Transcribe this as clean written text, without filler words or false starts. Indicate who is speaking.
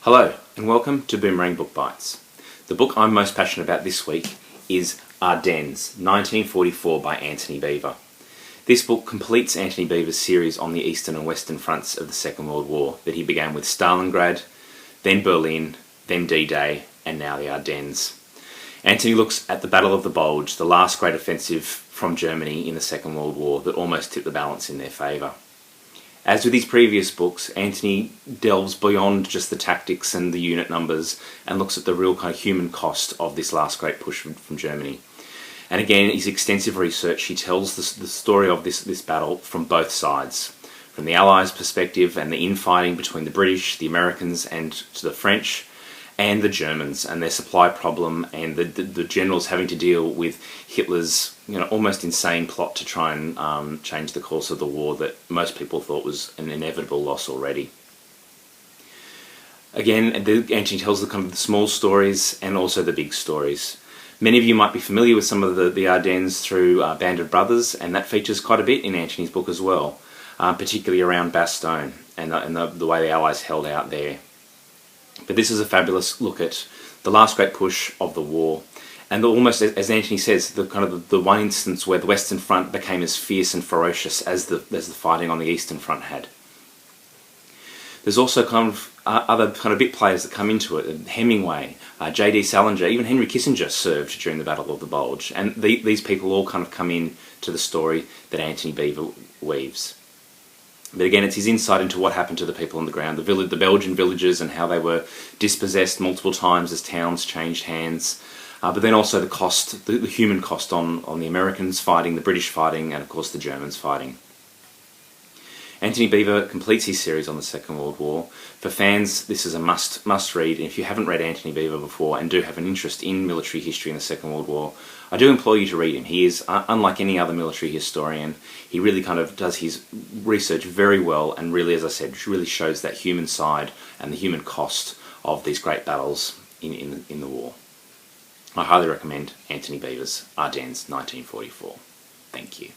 Speaker 1: Hello and welcome to Boomerang Book Bites. The book I'm most passionate about this week is Ardennes, 1944 by Antony Beevor. This book completes Antony Beevor's series on the eastern and western fronts of the Second World War that he began with Stalingrad, then Berlin, then D-Day, and now the Ardennes. Antony looks at the Battle of the Bulge, the last great offensive from Germany in the Second World War that almost tipped the balance in their favour. As with his previous books, Antony delves beyond just the tactics and the unit numbers and looks at the real kind of human cost of this last great push from Germany. And again, his extensive research, he tells the story of this battle from both sides. From the Allies' perspective and the infighting between the British, the Americans and the French, and the Germans and their supply problem and the generals having to deal with Hitler's almost insane plot to try and change the course of the war that most people thought was an inevitable loss already. Again, Antony tells the kind of the small stories and also the big stories. Many of you might be familiar with some of the Ardennes through Band of Brothers, and that features quite a bit in Antony's book as well, particularly around Bastogne and the way the Allies held out there. But this is a fabulous look at the last great push of the war, and almost, as Antony says, the one instance where the Western Front became as fierce and ferocious as the fighting on the Eastern Front had. There's also other bit players that come into it. Hemingway, J.D. Salinger, even Henry Kissinger served during the Battle of the Bulge, and these people all come in to the story that Antony Beevor weaves. But again, it's his insight into what happened to the people on the ground, the Belgian villages and how they were dispossessed multiple times as towns changed hands. But then also the cost, the human cost on the Americans fighting, the British fighting, and of course the Germans fighting. Antony Beevor completes his series on the Second World War. For fans, this is a must read, and if you haven't read Antony Beevor before and do have an interest in military history in the Second World War, I do implore you to read him. He is, unlike any other military historian, he really does his research very well, and really, as I said, really shows that human side and the human cost of these great battles in the war. I highly recommend Antony Beevor's Ardennes 1944. Thank you.